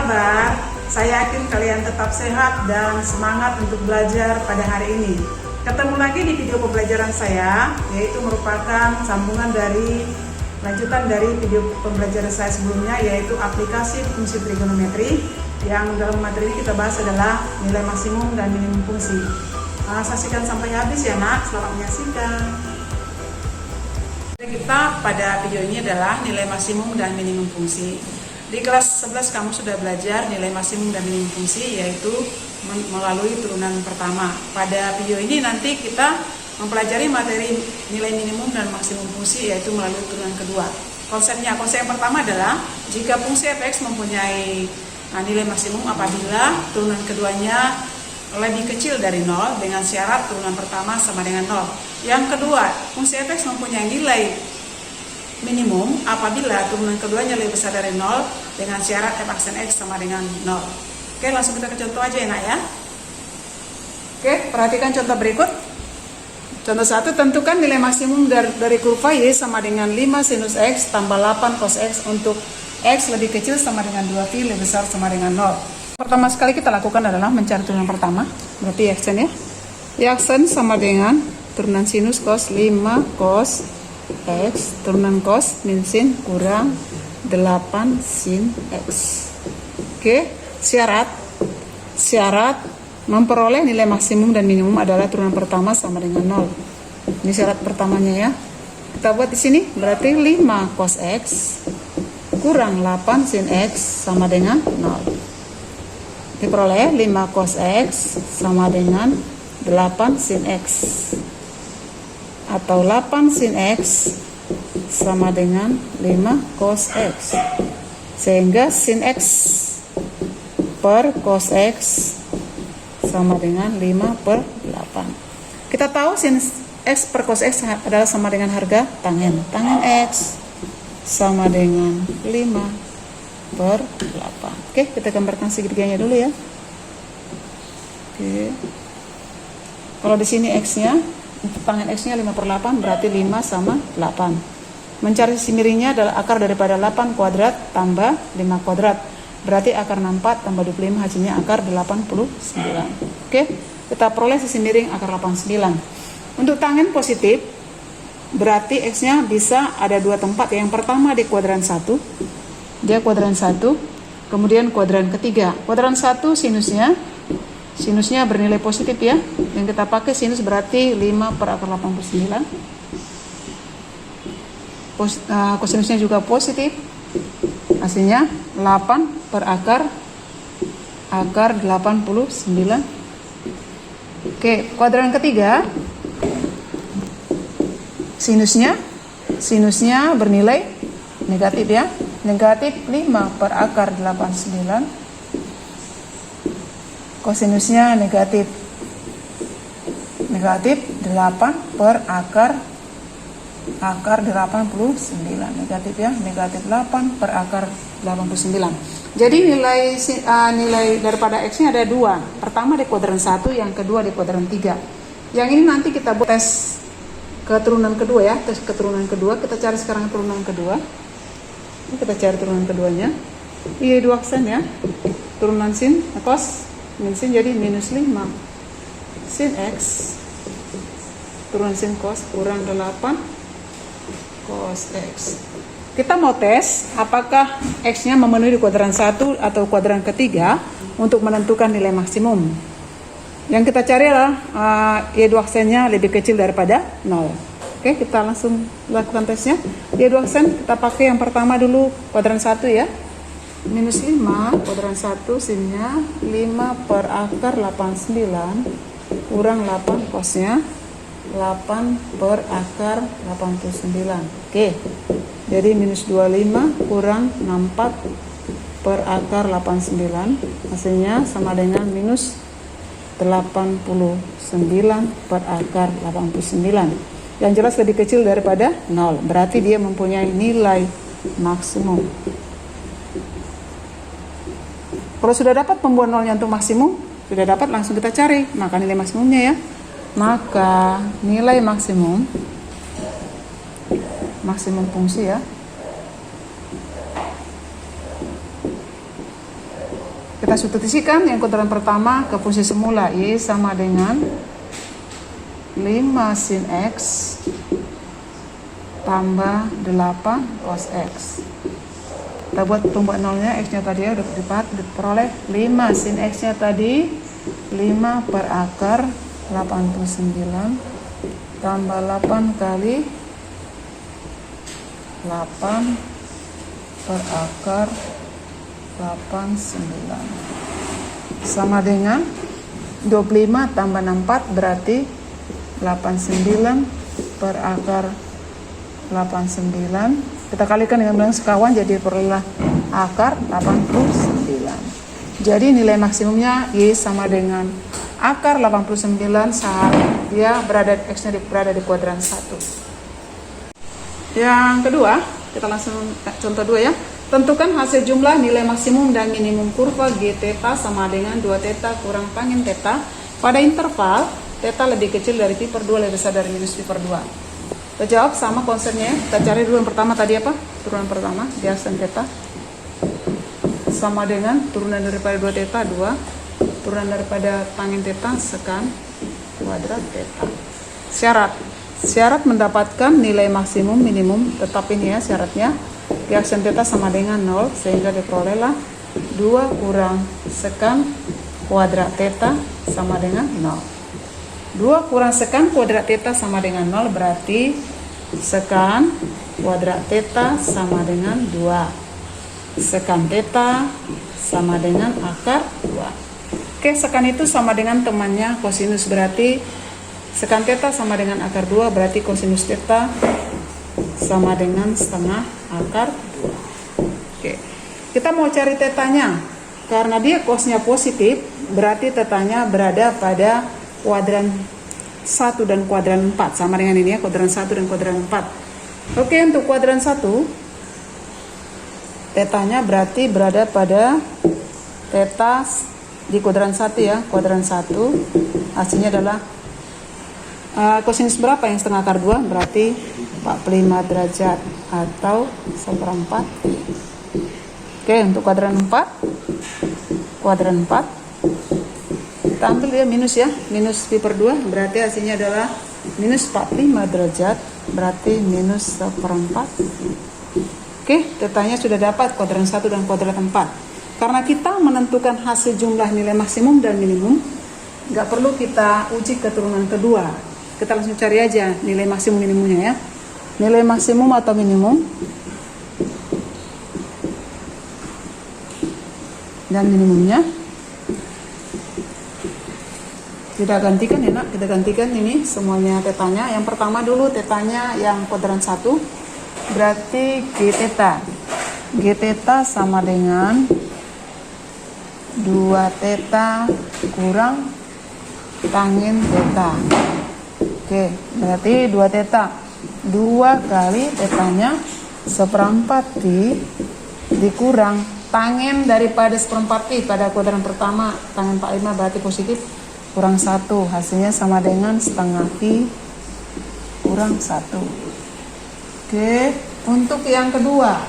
kabar? Saya yakin kalian tetap sehat dan semangat untuk belajar pada hari ini. Ketemu lagi di video pembelajaran saya, yaitu merupakan sambungan dari lanjutan dari video pembelajaran saya sebelumnya, yaitu aplikasi fungsi trigonometri. Yang dalam materi ini kita bahas adalah nilai maksimum dan minimum fungsi. Saksikan sampai habis ya nak, selamat menyaksikan. Kita pada video ini adalah nilai maksimum dan minimum fungsi. Di kelas 11 kamu sudah belajar nilai maksimum dan minimum fungsi, yaitu melalui turunan pertama. Pada video ini nanti kita mempelajari materi nilai minimum dan maksimum fungsi, yaitu melalui turunan kedua. Konsep yang pertama adalah jika fungsi f(x) mempunyai nilai maksimum apabila turunan keduanya lebih kecil dari 0 dengan syarat turunan pertama sama dengan 0. Yang kedua, fungsi f(x) mempunyai nilai minimum apabila turunan keduanya lebih besar dari 0 dengan syarat f aksen x sama dengan 0. Oke, langsung kita ke contoh aja ya nak ya. Oke, perhatikan contoh berikut. Contoh 1, tentukan nilai maksimum dari kurva y sama dengan 5 sinus x tambah 8 cos x untuk x lebih kecil sama dengan 2pi lebih besar sama dengan 0. Pertama sekali kita lakukan adalah mencari turunan pertama, berarti y-aksen ya. Y-aksen sama dengan turunan sinus cos 5 cos x turunan cos min sin kurang 8 sin x. Oke, syarat memperoleh nilai maksimum dan minimum adalah turunan pertama sama dengan 0. Ini syarat pertamanya ya. Kita buat di sini berarti 5 cos x kurang 8 sin x sama dengan 0. Diperoleh 5 cos x sama dengan 8 sin x, atau 8 sin x sama dengan 5 cos x, sehingga sin x per cos x sama dengan 5 per 8. Kita tahu sin x per cos x adalah sama dengan harga tangen x sama dengan 5 per 8. Oke, kita gambarkan segitiganya dulu ya. Oke, kalau di sini x-nya, tangen x-nya 5 per 8 berarti 5 sama 8. Mencari sisi miringnya adalah akar daripada 8 kuadrat tambah 5 kuadrat. Berarti akar 64 tambah 25 hasilnya akar 89. Oke, kita peroleh sisi miring akar 89. Untuk tangen positif, berarti x-nya bisa ada dua tempat. Yang pertama di kuadran 1, dia kuadran 1, kemudian kuadran ketiga. Kuadran 1 sinusnya bernilai positif ya. Yang kita pakai sinus berarti 5 per akar 89. Kosinusnya juga positif. Hasilnya 8 per akar 89. Oke, kuadran ketiga sinusnya bernilai negatif ya. Negatif 5 per akar 89. Kosinusnya negatif 8 per akar 89. Negatif ya, negatif 8 per akar 89. Jadi nilai daripada x-nya ada dua. Pertama di kuadran 1, yang kedua di kuadran 3. Yang ini nanti kita buat tes keturunan kedua ya. Tes keturunan kedua, kita cari sekarang turunan kedua. Ini kita cari turunan keduanya. Iya, dua aksen ya. Turunan sin cos min sin jadi minus 5 sin x turunan sin cos kurang 8 cos x. Kita mau tes apakah x-nya memenuhi di kuadran 1 atau kuadran ketiga untuk menentukan nilai maksimum. Yang kita cari adalah y2 aksennya lebih kecil daripada 0. Oke, kita langsung lakukan tesnya. Y2 aksen kita pakai yang pertama dulu, kuadran 1 ya. Minus 5, kuadran 1 sinnya 5 per akar 89 kurang 8 cosnya 8 per akar 89. Oke, jadi minus 25 kurang 64 per akar 89. Hasilnya sama dengan minus 89 per akar 89. Yang jelas lebih kecil daripada 0. Berarti dia mempunyai nilai maksimum. Kalau sudah dapat pembuat nolnya untuk maksimum, sudah dapat, langsung kita cari maka nilai maksimumnya ya. Maka nilai maksimum fungsi ya, Kita substitusikan yang kuadran pertama ke posisi semula, Y sama dengan 5 sin X tambah 8 cos X. Kita buat tumbuk nolnya, X nya tadi ya udah diperoleh 5 sin X nya tadi 5 per akar 89 tambah 8 kali 8 per akar 89 sama dengan 25 tambah 64 berarti 89 per akar 89. Kita kalikan dengan bilangan sekawan jadi perolehlah akar 89. Jadi nilai maksimumnya Y sama dengan akar 89 saat dia X-nya berada di kuadran 1. Yang kedua, kita langsung contoh 2 ya. Tentukan hasil jumlah nilai maksimum dan minimum kurva G theta sama dengan 2 theta kurang tangin theta pada interval theta lebih kecil dari pi per 2 lebih besar dari minus pi per 2. Kita jawab sama konsepnya. Kita cari dulu yang pertama tadi apa? Turunan pertama di aksen theta sama dengan turunan daripada 2 theta 2, turunan daripada tangin theta sekan kuadrat theta. Syarat mendapatkan nilai maksimum minimum, tetap ini ya syaratnya. Di aksen theta sama dengan 0 sehingga diperolehlah 2 kurang sekan kuadrat theta sama dengan 0. 2 kurang sekan kuadrat theta sama dengan 0 berarti sekan kuadrat theta sama dengan 2. Sekan theta sama dengan akar 2. Oke, sekan itu sama dengan temannya kosinus, berarti sekan theta sama dengan akar 2 berarti kosinus theta sama dengan setengah akar 2. Oke, kita mau cari tetanya. Karena dia cosnya positif berarti tetanya berada pada kuadran 1 dan kuadran 4 sama dengan ini ya, kuadran 1 dan kuadran 4. Oke, untuk kuadran 1 tetanya berarti berada pada theta di kuadran 1 ya, kuadran 1 hasilnya adalah kosinus berapa yang setengah akar 2 berarti 45 derajat atau 1/4. Oke, untuk kuadran 4 kita ambil ya minus pi per 2 berarti hasilnya adalah minus 45 derajat berarti minus 1/4. Oke, tetanya sudah dapat kuadran 1 dan kuadran 4. Karena kita menentukan hasil jumlah nilai maksimum dan minimum, nggak perlu kita uji keturunan kedua, kita langsung cari aja nilai maksimum minimumnya ya. Nilai maksimum atau minimum dan minimumnya kita gantikan ya nak, kita gantikan ini semuanya tetanya. Yang pertama dulu tetanya yang kuadran 1 berarti G theta. G theta sama dengan 2 theta kurang tangin theta. Oke, berarti 2 theta 2 kali tetanya 1/4 pi dikurang tangin daripada 1/4 pi pada kuadran pertama tangin 45 berarti positif kurang 1 hasilnya sama dengan setengah pi kurang 1. Oke, untuk yang kedua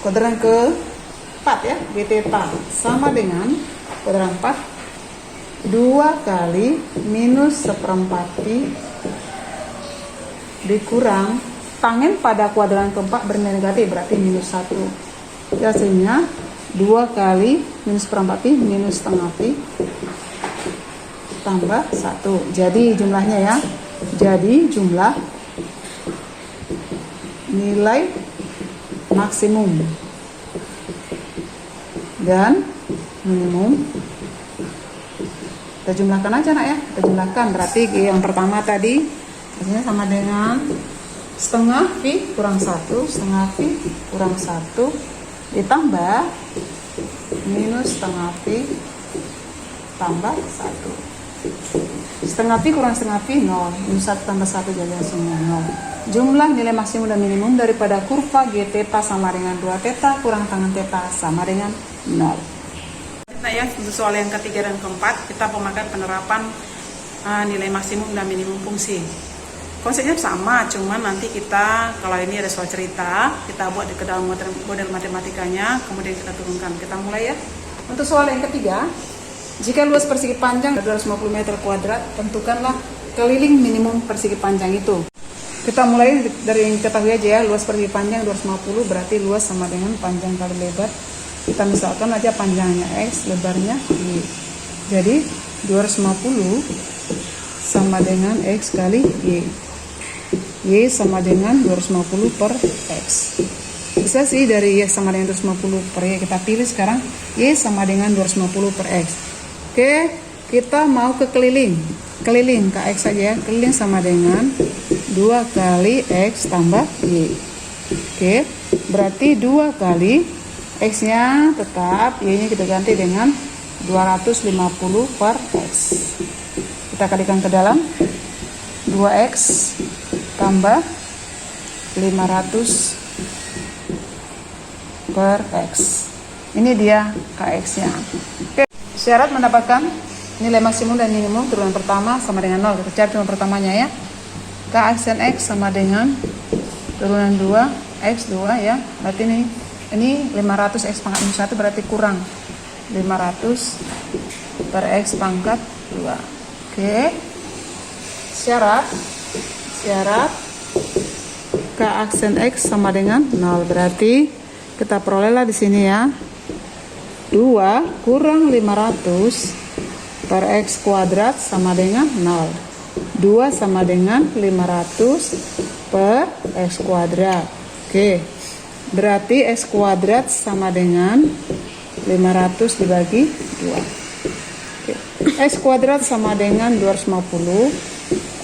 kuadran ke-4 ya, G theta sama dengan kuadran 4 2 kali minus 1/4 pi dikurang tangin pada kuadran ke-4 bernilai negatif berarti minus 1. Hasilnya 2 kali minus 1/4 pi minus setengah pi tambah 1. Jadi jumlahnya ya. Jadi jumlah nilai maksimum dan minimum. Kita jumlahkan aja nak ya. Kita jumlahkan berarti yang pertama tadi hasilnya sama dengan setengah pi kurang 1, setengah pi kurang 1 ditambah minus setengah pi tambah 1. Setengah pi kurang setengah pi 0, minus 1 tambah 1 jadi hasilnya 0. Jumlah nilai maksimum dan minimum daripada kurva G theta sama dengan 2 theta kurang tangen theta sama dengan 0. Kita ya, untuk soal yang ketiga dan keempat kita memakai penerapan nilai maksimum dan minimum fungsi. Konsepnya sama, cuman nanti kita kalau ini ada soal cerita, kita buat ke dalam model matematikanya, kemudian kita turunkan. Kita mulai ya. Untuk soal yang ketiga, jika luas persegi panjang 250 meter kuadrat, tentukanlah keliling minimum persegi panjang itu. Kita mulai dari yang ketahui aja ya, luas persegi panjang 250 berarti luas sama dengan panjang kali lebar. Kita misalkan aja panjangnya X, lebarnya Y. Jadi 250 sama dengan X kali Y. Y sama dengan 250 per X. Bisa sih dari Y sama dengan 250 per Y. Kita pilih sekarang Y sama dengan 250 per X. Oke, kita mau ke keliling. Keliling KX saja ya. Keliling sama dengan 2 kali X tambah Y. Oke, berarti 2 kali X-nya tetap, Y-nya kita ganti dengan 250 per X. Kita kalikan ke dalam. 2X tambah 500 per X. Ini dia KX-nya. Oke. Syarat mendapatkan nilai maksimum dan minimum turunan pertama sama dengan 0. Kita cari turunan pertamanya ya. KX dan X sama dengan turunan 2 X 2 ya. Berarti ini 500 X pangkat 1 berarti kurang 500 per X pangkat 2. Oke. Syarat K aksen X sama dengan 0, berarti kita perolehlah di sini ya 2 kurang 500 per X kuadrat sama dengan 0. 2 sama dengan 500 per X kuadrat. Oke, berarti X kuadrat sama dengan 500 dibagi 2. Oke. X kuadrat sama dengan 250.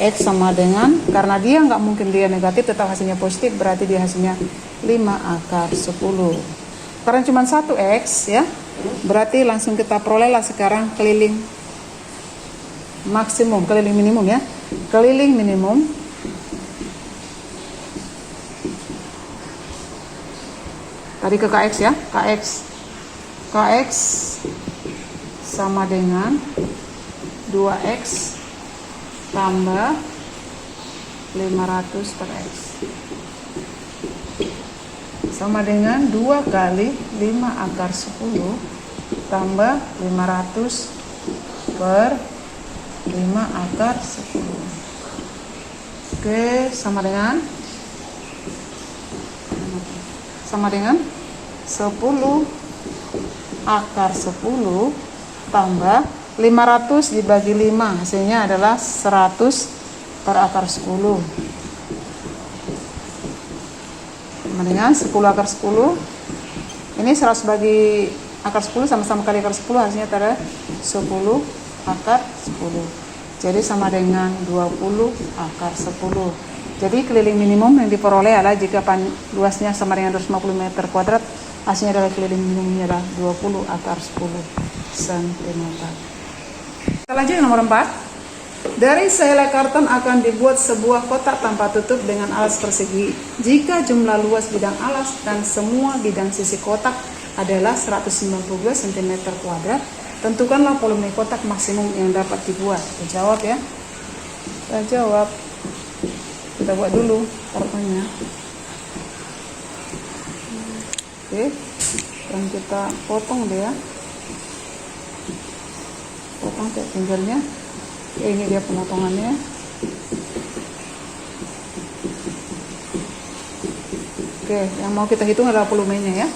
X sama dengan, karena dia nggak mungkin dia negatif tetap hasilnya positif, berarti dia hasilnya 5 akar 10. Karena cuma 1 X ya, berarti langsung kita perolehlah sekarang keliling maksimum, keliling minimum ya. Keliling minimum tadi ke KX ya, KX sama dengan 2X tambah 500 per X sama dengan 2 kali 5 akar 10 tambah 500 per 5 akar 10. Oke, sama dengan 10 akar 10 tambah 500 dibagi 5, hasilnya adalah 100 per akar 10. Sama dengan 10 akar 10. Ini 100 bagi akar 10 sama-sama kali akar 10, hasilnya adalah 10 akar 10. Jadi sama dengan 20 akar 10. Jadi keliling minimum yang diperoleh adalah jika luasnya sama dengan 250 meter kuadrat, hasilnya adalah keliling minimumnya adalah 20 akar 10 cm. Kita lanjut nomor 4. Dari sehelai karton akan dibuat sebuah kotak tanpa tutup dengan alas persegi. Jika jumlah luas bidang alas dan semua bidang sisi kotak adalah 192 cm kuadrat, tentukanlah volume kotak maksimum yang dapat dibuat. Kita jawab ya. Kita jawab. Kita buat dulu kartonnya. Oke. Dan kita potong dia. Potong kayak pinggirnya. Ini dia pemotongannya. Oke, yang mau kita hitung adalah volumenya ya.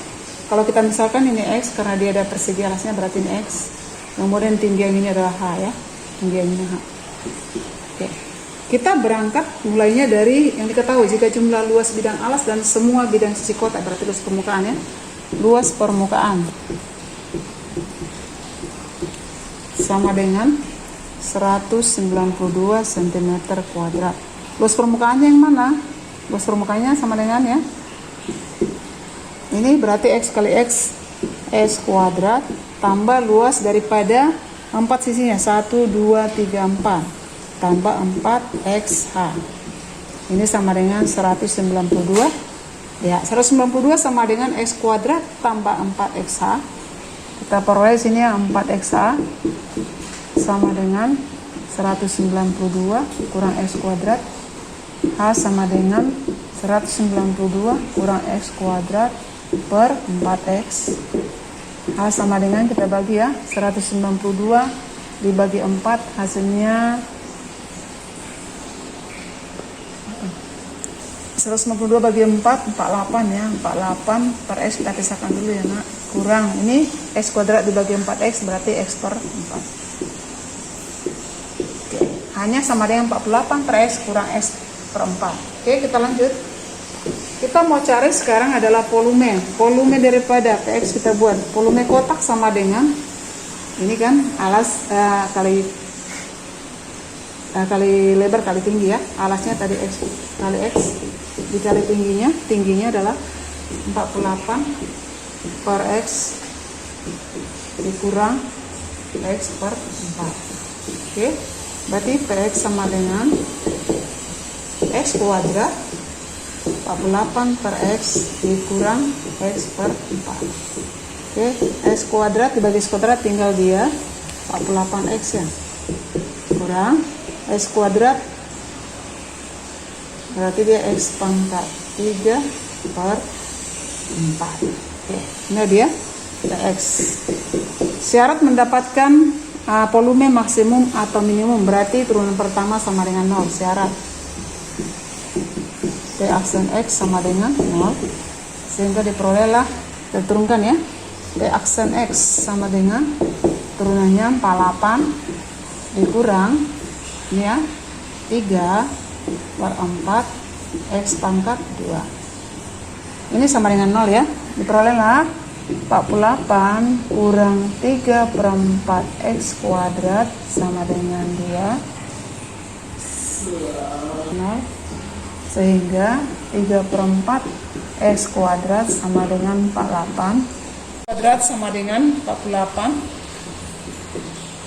Kalau kita misalkan ini X, karena dia ada persegi alasnya berarti ini X. Kemudian tinggi yang ini adalah H ya. Tinggi yang ini H. Oke. Kita berangkat mulainya dari yang diketahui, jika jumlah luas bidang alas dan semua bidang sisi kotak, berarti luas permukaan ya. Luas permukaan sama dengan 192 cm kuadrat. Luas permukaannya yang mana? Luas permukaannya sama dengan ya. Ini berarti X kali X kuadrat tambah luas daripada 4 sisinya 1, 2, 3, 4 tambah 4XH. Ini sama dengan 192. Ya, 192 sama dengan X kuadrat tambah 4XH. Kita peroleh sini 4XH sama dengan 192 kurang X kuadrat H sama dengan 192 kurang X kuadrat per 4X. H sama dengan, kita bagi ya, 192 dibagi 4 hasilnya 192 bagi 4, 48 ya, 48 per X kita pisahkan dulu ya nak, kurang, ini X kuadrat dibagi 4X berarti X per 4. Oke. Hanya sama dengan 48 per X kurang X per 4. Oke, kita lanjut. Kita mau cari sekarang adalah volume daripada PX. Kita buat volume kotak sama dengan ini kan, alas kali lebar kali tinggi ya, alasnya tadi X kali X dikali tingginya adalah 48 per X dikurang X per 4. Oke, berarti PX sama dengan X kuadrat 48 per X dikurang X per 4. Oke, X kuadrat dibagi X kuadrat tinggal dia 48X ya, kurang X kuadrat berarti dia X pangkat 3 per 4. Oke, ini dia X. Syarat mendapatkan volume maksimum atau minimum berarti turunan pertama sama dengan 0. Syarat P aksen X sama dengan 0, sehingga diperolehlah, kita turunkan ya, P aksen X sama dengan turunannya 48 dikurang ini ya 3 per 4 X pangkat 2. Ini sama dengan 0 ya, diperolehlah 48 kurang 3 per 4 X kuadrat sama dengan 2 0, sehingga 3 per 4 X kuadrat sama dengan 48 kuadrat sama dengan 48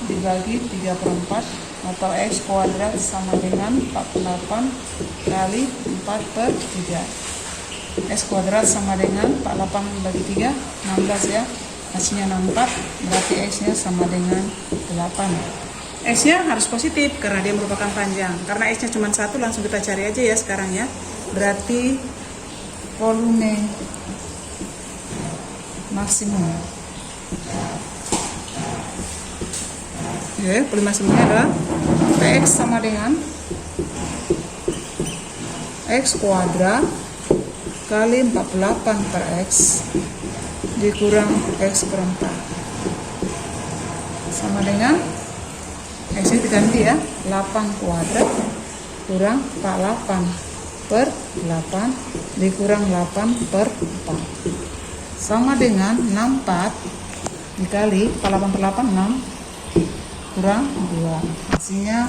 dibagi 3 per 4 atau X kuadrat sama dengan 48 kali 4 per 3. X kuadrat sama dengan 48 bagi 3 16 ya, hasilnya 64, berarti X nya sama dengan 8. X nya harus positif karena dia merupakan panjang. Karena X nya cuma 1, langsung kita cari aja ya sekarang ya. Berarti volume maksimum, ya, volume maksimumnya adalah Px sama dengan X kuadrat kali 48 per X dikurang X per 4 sama dengan X nya diganti ya, 8 kuadrat kurang 48 per 8 dikurang 8 per 4 sama dengan 64 dikali 48 per 8 6 kurang 2, hasilnya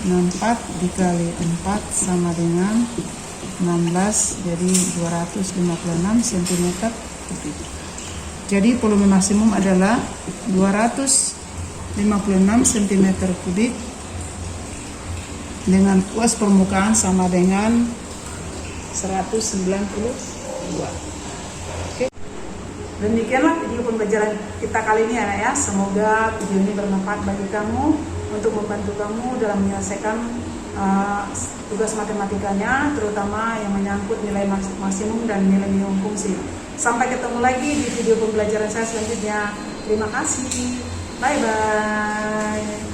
64 dikali 4 sama dengan 16, jadi 256 cm kubik. Jadi volume maksimum adalah 256 cm kubik dengan luas permukaan sama dengan 192. Oke. Demikianlah video pembelajaran kita kali ini anak ya. Semoga video ini bermanfaat bagi kamu untuk membantu kamu dalam menyelesaikan tugas matematikanya, terutama yang menyangkut nilai maksimum dan nilai minimum fungsi. Sampai ketemu lagi di video pembelajaran saya selanjutnya. Terima kasih. Bye bye.